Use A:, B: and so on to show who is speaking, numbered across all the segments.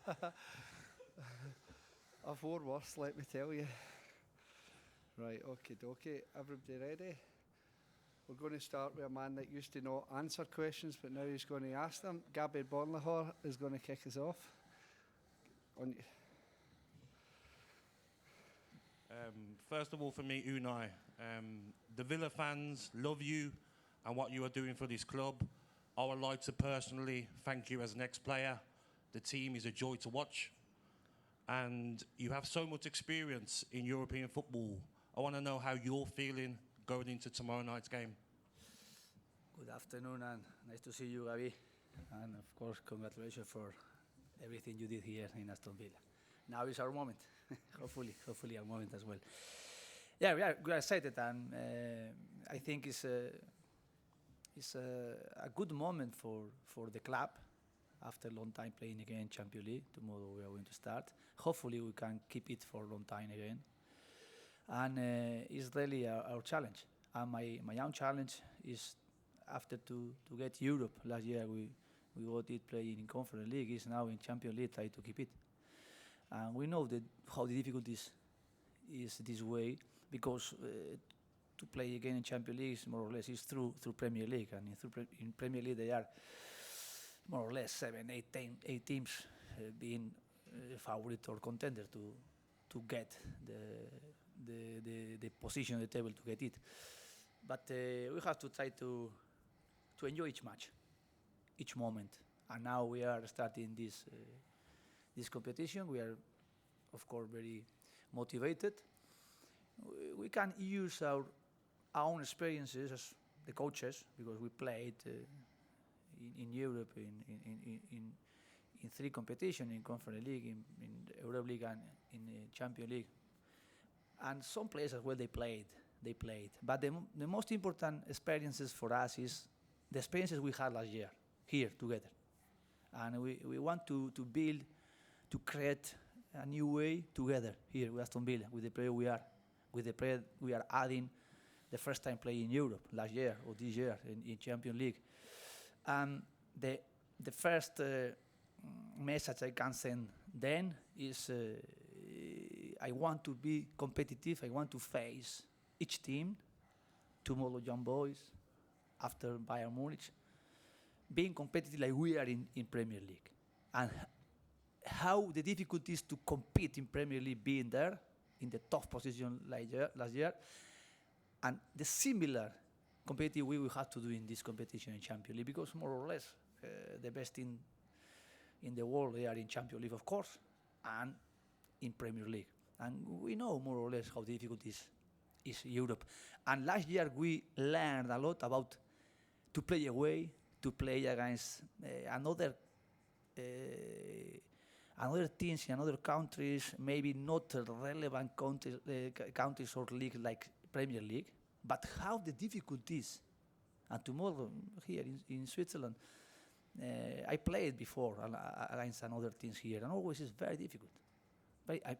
A: A four worse, let me tell you. Right, okie dokie. Everybody ready? We're going to start with a man that used to not answer questions, but now he's going to ask them. Gabby Bornlehor is going to kick us off.
B: First of all, for me, Unai, the Villa fans love you and what you are doing for this club. I would like to personally thank you as an ex-player. The team is a joy to watch, and you have so much experience in European football. I want to know how you're feeling going into tomorrow night's game.
C: Good afternoon, and nice to see you, Gabi. And of course, congratulations for everything you did here in Aston Villa. Now is our moment. hopefully our moment as well. Yeah, we are excited, and I think it's a good moment for the club after a long time playing again Champions League. Tomorrow we are going to start. Hopefully we can keep it for a long time again. And it's really our challenge. And my own challenge is after to get Europe. Last year we got it playing in Conference League. It's now in Champions League, try to keep it. And we know that how difficult is this way, because to play again in Champions League is more or less is through Premier League, and in Premier League they are more or less 7, 8 teams being favorite or contender to get the position on the table to get it. But we have to try to enjoy each match, each moment. And now we are starting this competition. We are, of course, very motivated. We can use our own experiences as the coaches, because we played in Europe in 3 competitions, in Conference League, in Europa League, and in Champions League. And some players as well, they played. But the most important experiences for us is the experiences we had last year here together. And we want to build, to create a new way together here with Aston Villa, with the player we are, with the player we are adding the first time playing in Europe last year or this year in Champions League. The first message I can send then is I want to be competitive. I want to face each team, tomorrow Young Boys, after Bayern Munich, being competitive like we are in Premier League. And how the difficulty is to compete in Premier League, being there in the top position last year, and the similar competitive we will have to do in this competition in Champions League, because more or less the best team in the world, they are in Champions League, of course, and in Premier League. And we know more or less how difficult is Europe. And last year we learned a lot about to play away, to play against another teams in other countries, maybe not relevant countries or leagues like Premier League, but how the difficulties. And tomorrow here in Switzerland, I played before against another teams here, and always it's very difficult.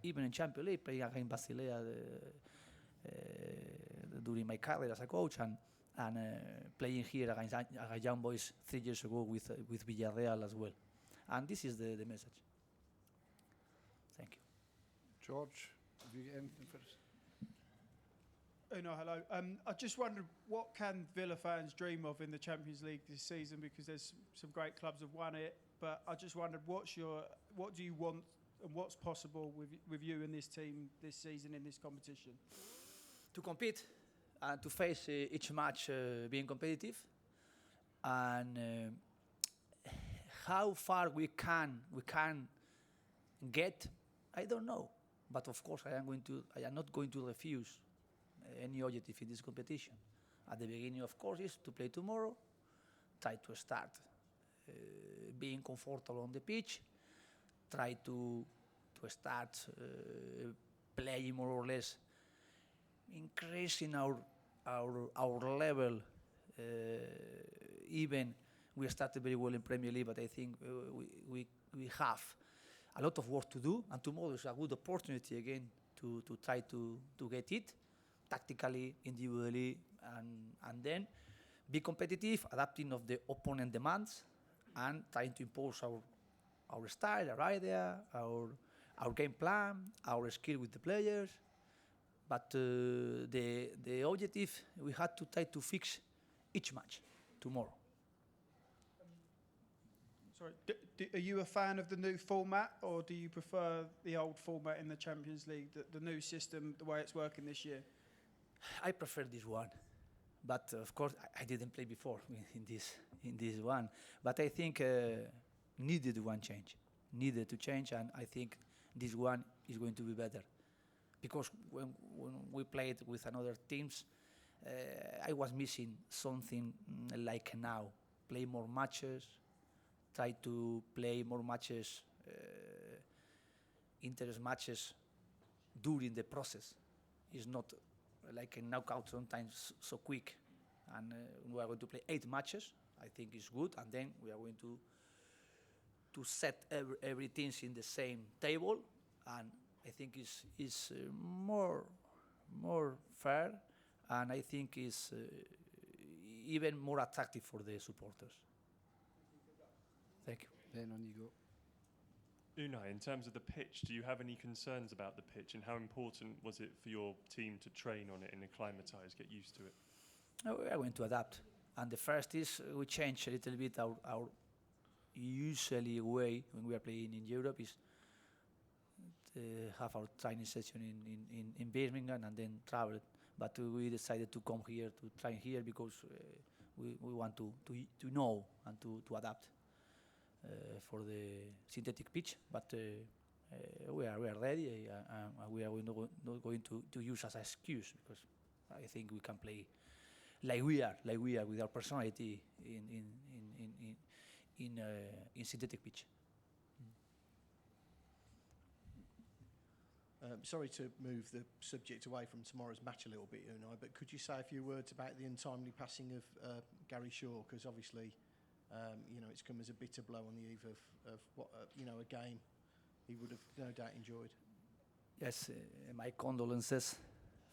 C: Even in Champions League, playing against Basilea during my career as a coach, and playing here against young boys 3 years ago with Villarreal as well. And this is the message. Thank you.
A: George, have you got anything for us?
D: Oh, no, hello. I just wondered, what can Villa fans dream of in the Champions League this season? Because there's some great clubs have won it, but I just wondered, what do you want and what's possible with you and this team this season in this competition?
C: To compete and to face each match being competitive, and how far we can get, I don't know. But of course, I am not going to refuse any objective in this competition. At the beginning, of course, is to play tomorrow, try to start being comfortable on the pitch, try to start playing more or less, increasing our level. Even we started very well in Premier League, but I think we have a lot of work to do, and tomorrow is a good opportunity again to try to get it tactically, individually, and then be competitive, adapting of the opponent demands, and trying to impose our style, our idea, our game plan, our skill with the players. But the objective, we had to try to fix each match tomorrow.
D: Sorry, are you a fan of the new format, or do you prefer the old format in the Champions League, the new system, the way it's working this year?
C: I prefer this one, but of course I didn't play before in this one. But I think needed to change, and I think this one is going to be better, because when we played with another teams, I was missing something like now, play more matches, try to play more matches, interest matches during the process. It's not like a knockout sometimes so quick. And we are going to play 8 matches. I think it's good. And then we are going to set every team in the same table. And I think it's more fair. And I think it's even more attractive for the supporters. Thank you.
A: Ben, on you go.
E: Unai, in terms of the pitch, do you have any concerns about the pitch, and how important was it for your team to train on it and acclimatise, get used to it?
C: We are going to adapt. And the first is we change a little bit our usually way when we are playing in Europe is to have our training session in Birmingham and then travel. But we decided to come here to train here because we want to know and to adapt for the synthetic pitch. But we are ready, and we are not going to use as an excuse, because I think we can play like we are with our personality in synthetic pitch.
F: Sorry to move the subject away from tomorrow's match a little bit, Unai, but could you say a few words about the untimely passing of Gary Shaw? Because obviously, it's come as a bitter blow on the eve of what a game he would have no doubt enjoyed.
C: Yes, my condolences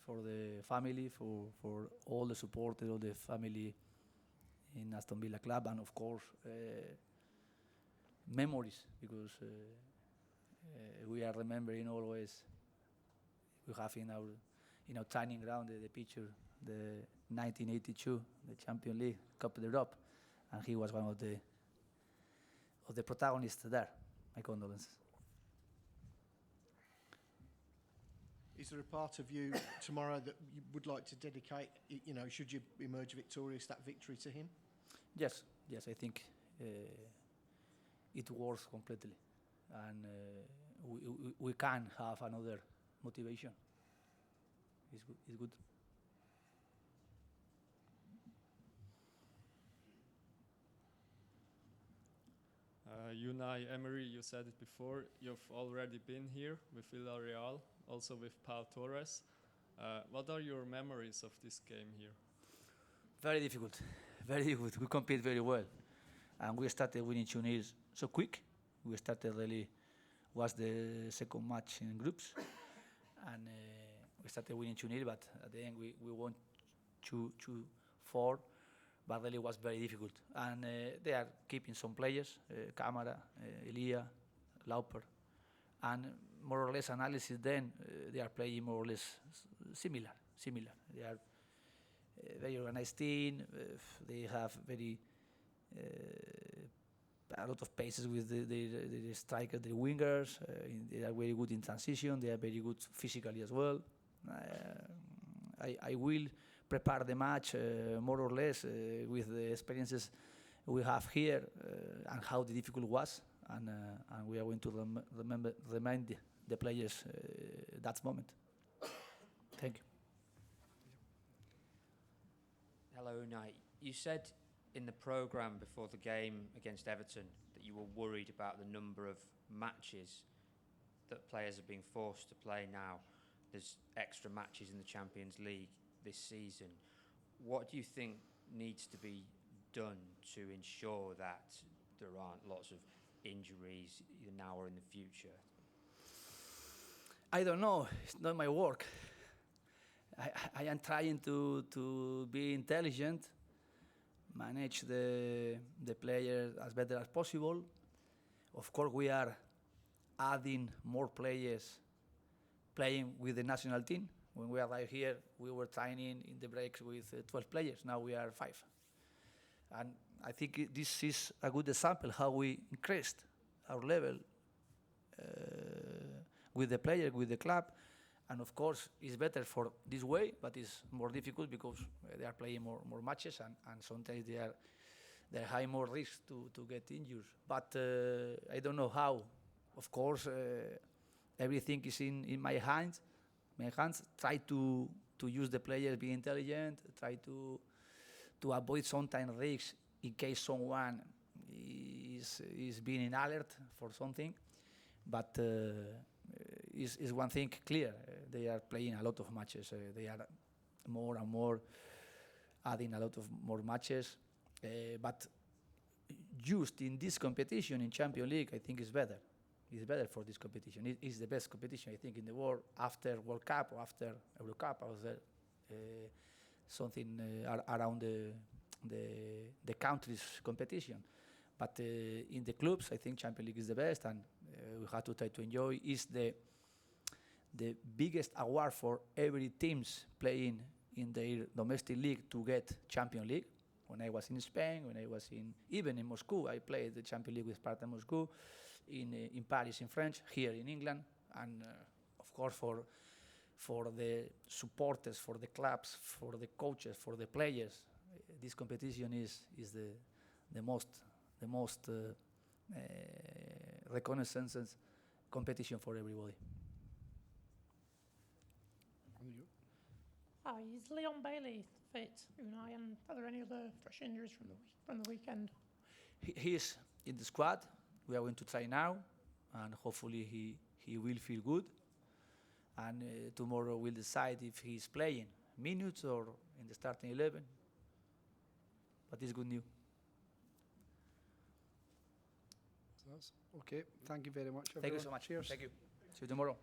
C: for the family, for all the support of the family in Aston Villa Club, and of course memories, because we are remembering always. We have in our training ground the picture, the 1982, the Champions League Cup of Europe, and he was one of the protagonists there. My condolences.
F: Is there a part of you tomorrow that you would like to dedicate, should you emerge victorious, that victory to him?
C: Yes, I think it works completely, and we can have another motivation. It's good.
G: Unai Emery, you said it before, you've already been here with Villarreal, also with Pau Torres. What are your memories of this game here?
C: Very difficult, very difficult. We compete very well, and we started winning 2-0 so quick. We started really, was the second match in groups, and we started winning 2-0, but at the end we won 2-4, but really was very difficult. And they are keeping some players, Camara, Elia, Lauper, and more or less analysis then, they are playing more or less similar. They are very organized team, they have a lot of paces with the strikers, the wingers. They are very good in transition. They are very good physically as well. I will prepare the match more or less with the experiences we have here and how difficult it was, and we are going to remind the players that moment. Thank you.
H: Hello, Unai. You said in the programme before the game against Everton that you were worried about the number of matches that players are being forced to play now. There's extra matches in the Champions League this season. What do you think needs to be done to ensure that there aren't lots of injuries either now or in the future?
C: I don't know. It's not my work. I am trying to be intelligent, manage the player as better as possible. Of course, we are adding more players playing with the national team. When we arrived here, we were training in the breaks with 12 players. Now we are 5. And I think this is a good example how we increased our level with the player, with the club. And of course, it's better for this way, but it's more difficult because they are playing more matches, and sometimes they have more risk to get injured. But I don't know how. Of course, everything is in my hands. Try to use the players, be intelligent, try to avoid sometimes risks in case someone is being in alert for something. But is one thing clear. They are playing a lot of matches. They are more and more adding a lot of more matches. But just in this competition, in Champions League, I think it's better. It's better for this competition. It is the best competition, I think, in the world after World Cup or after Euro Cup. I was there, something around the country's competition. But in the clubs, I think Champions League is the best, and we have to try to enjoy. It's the biggest award for every teams playing in their domestic league to get Champions League. When I was in Spain, when I was even in Moscow, I played the Champions League with Sparta Moscow, in Paris in French, here in England, and of course for the supporters, for the clubs, for the coaches, for the players, this competition is the most reconnaissance competition for everybody.
I: Hi, is Leon Bailey fit, Unai, and are there any other fresh injuries from the weekend?
C: He is in the squad. We are going to try now, and hopefully he will feel good. And tomorrow we'll decide if he's playing minutes or in the starting 11. But it's good news.
A: Okay, thank you very much, everyone.
C: Thank you so much.
A: Cheers.
C: Thank you. See you tomorrow.